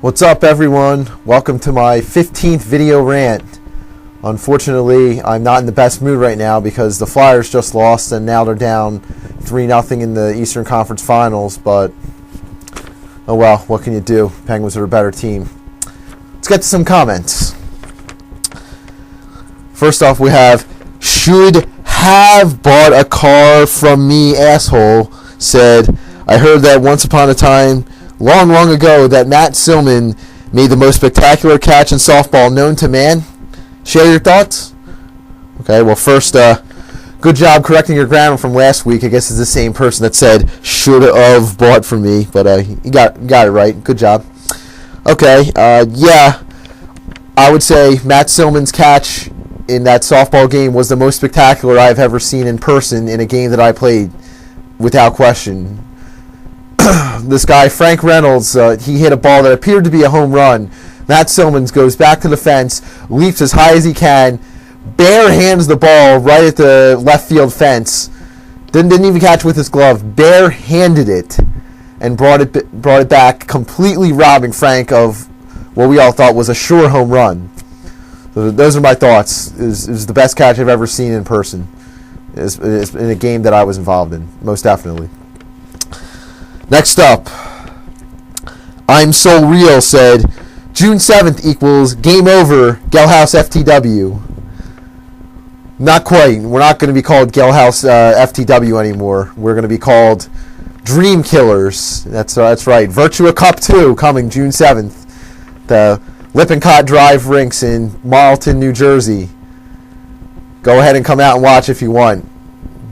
What's up, everyone? Welcome to my 15th video rant. Unfortunately, I'm not in the best mood right now because the Flyers just lost and now they're down 3-0 in the Eastern Conference Finals, but oh well, what can you do? Penguins are a better team. Let's get to some comments. First off, we have, should have bought a car from me, asshole, said, I heard that once upon a time, long ago, that Matt Silman made the most spectacular catch in softball known to man. Share your thoughts? Okay, well, first, good job correcting your grammar from last week. I guess it's the same person that said, should have bought from me, but you got it right. Good job. Okay, yeah, I would say Matt Silman's catch in that softball game was the most spectacular I've ever seen in person in a game that I played, without question. This guy, Frank Reynolds, he hit a ball that appeared to be a home run. Matt Silman goes back to the fence, leaps as high as he can, bare hands the ball right at the left field fence. Didn't even catch with his glove. Bare handed it and brought it back, completely robbing Frank of what we all thought was a sure home run. So those are my thoughts. It was the best catch I've ever seen in person. It's in a game that I was involved in, most definitely. Next up, I'm So Real said, June 7th equals game over, Gelhaus FTW. Not quite. We're not going to be called Gelhaus FTW anymore. We're going to be called Dream Killers. That's right. Virtua Cup 2 coming June 7th. The Lippincott Drive rinks in Marlton, New Jersey. Go ahead and come out and watch if you want,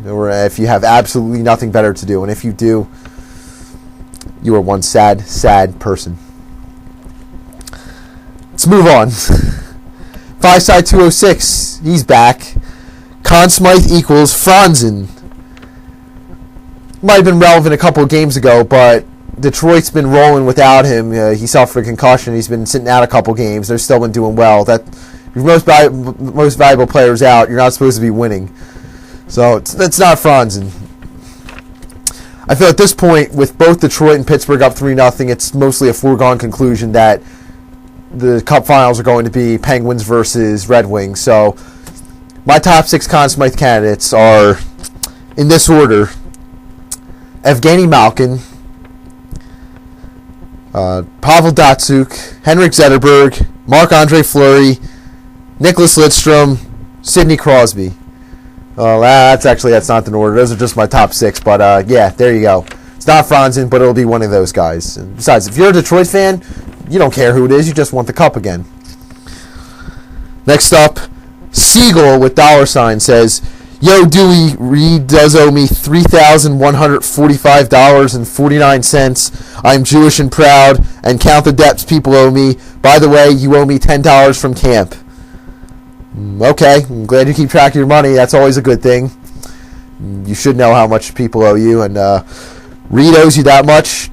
or if you have absolutely nothing better to do. And if you do, you are one sad person. Let's move on. Five-side 206, he's back. Conn Smythe equals Franzen. Might have been relevant a couple of games ago, but Detroit's been rolling without him. He suffered a concussion. He's been sitting out a couple games. They've still been doing well. That your most valuable player's out. You're not supposed to be winning. So that's not Franzen. I feel at this point, with both Detroit and Pittsburgh up 3-0, it's mostly a foregone conclusion that the Cup Finals are going to be Penguins versus Red Wings. So my top 6 Conn Smythe candidates are, in this order, Evgeny Malkin, Pavel Datsyuk, Henrik Zetterberg, Marc-Andre Fleury, Nicholas Lidstrom, Sidney Crosby. That's not the order. Those are just my top 6. But yeah, there you go. It's not Franzen, but it'll be one of those guys. And besides, if you're a Detroit fan, you don't care who it is. You just want the cup again. Next up, Siegel with $sign says, Yo, Dewey, Reed does owe me $3,145.49. I'm Jewish and proud, and count the debts people owe me. By the way, you owe me $10 from camp. Okay, I'm glad you keep track of your money. That's always a good thing. You should know how much people owe you, and Reed owes you that much.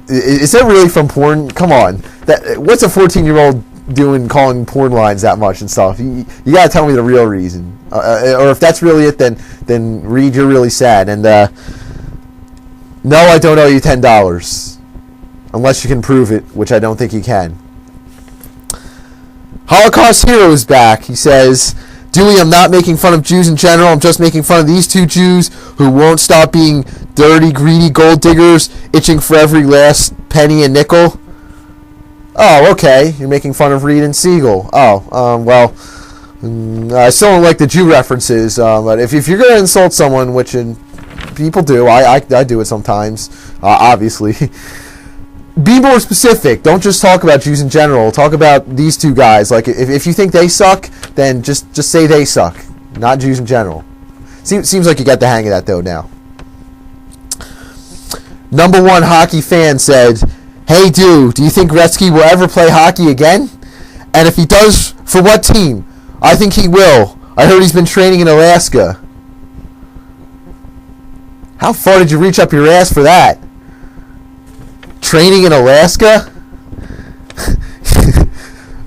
Is that really from porn? Come on. What's a 14-year-old doing calling porn lines that much and stuff? You got to tell me the real reason. Or if that's really it, then Reed, you're really sad. And no, I don't owe you $10. Unless you can prove it, which I don't think you can. Holocaust Hero is back. He says, Dewey, I'm not making fun of Jews in general. I'm just making fun of these 2 Jews who won't stop being dirty, greedy gold diggers, itching for every last penny and nickel. Oh, okay. You're making fun of Reed and Siegel. Oh, well, I still don't like the Jew references. But if you're going to insult someone, which people do, I do it sometimes, obviously. Be more specific. Don't just talk about Jews in general. Talk about these 2 guys. Like, if you think they suck, then just say they suck, not Jews in general. Seems like you got the hang of that, though, now. Number 1 hockey fan said, Hey, do you think Gretzky will ever play hockey again? And if he does, for what team? I think he will. I heard he's been training in Alaska. How far did you reach up your ass for that? Training in Alaska?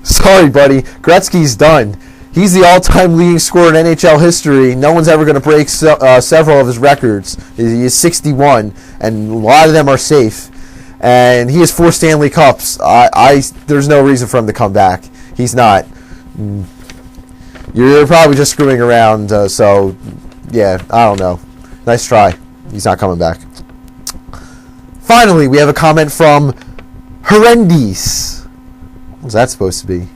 Sorry, buddy. Gretzky's done. He's the all-time leading scorer in NHL history. No one's ever going to break several of his records. He's 61, and a lot of them are safe. and he has 4 Stanley Cups. There's no reason for him to come back. He's not. You're probably just screwing around. So, yeah, I don't know. Nice try. He's not coming back. Finally, we have a comment from Horrendous. What's that supposed to be?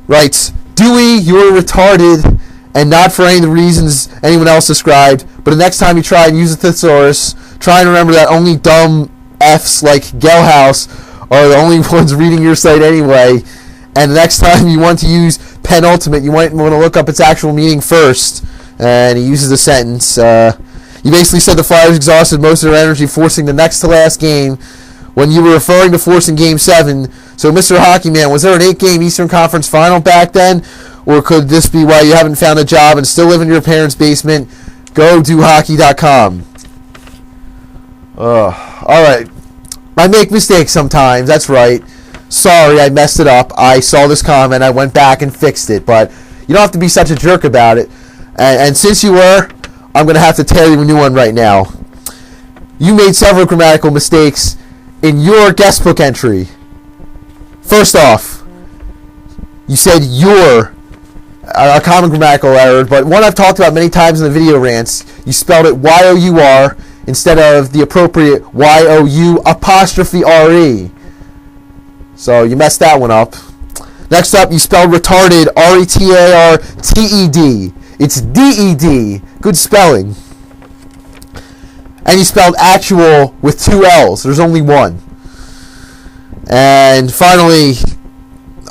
Writes, Dewey, you're retarded, and not for any of the reasons anyone else described, but the next time you try and use a thesaurus, try and remember that only dumb Fs like Gelhouse are the only ones reading your site anyway, and the next time you want to use penultimate, you might want to look up its actual meaning first. And he uses a sentence. You basically said the Flyers exhausted most of their energy forcing the next to last game when you were referring to forcing Game 7. So, Mr. Hockey Man, was there an 8-game Eastern Conference final back then? Or could this be why you haven't found a job and still live in your parents' basement? Go do hockey.com. Alright. I make mistakes sometimes, that's right. Sorry, I messed it up. I saw this comment, I went back and fixed it. But you don't have to be such a jerk about it. And since you were, I'm going to have to tell you a new one right now. You made several grammatical mistakes in your guest book entry. First off, you said your, a common grammatical error, but one I've talked about many times in the video rants. You spelled it Y-O-U-R instead of the appropriate Y-O-U''re. So you messed that one up. Next up, you spelled retarded R-E-T-A-R-T-E-D. It's D-E-D. Good spelling. And you spelled actual with 2 L's. There's only one. And finally,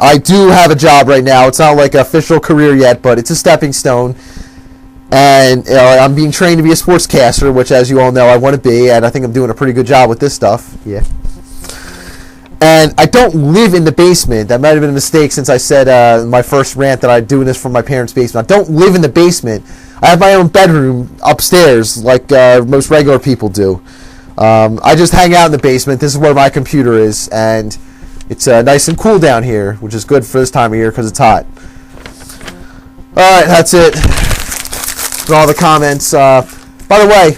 I do have a job right now. It's not like an official career yet, but it's a stepping stone. And I'm being trained to be a sportscaster, which, as you all know, I want to be. And I think I'm doing a pretty good job with this stuff. Yeah. And I don't live in the basement. That might have been a mistake since I said in my first rant that I'm doing this from my parents' basement. I don't live in the basement. I have my own bedroom upstairs like most regular people do. I just hang out in the basement. This is where my computer is. And it's nice and cool down here, which is good for this time of year because it's hot. Alright, that's it. For all the comments. By the way,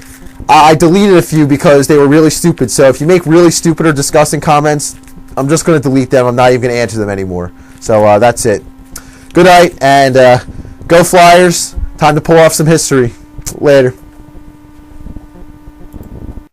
I deleted a few because they were really stupid. So if you make really stupid or disgusting comments, I'm just going to delete them. I'm not even going to answer them anymore. So that's it. Good night, and go Flyers. Time to pull off some history. Later.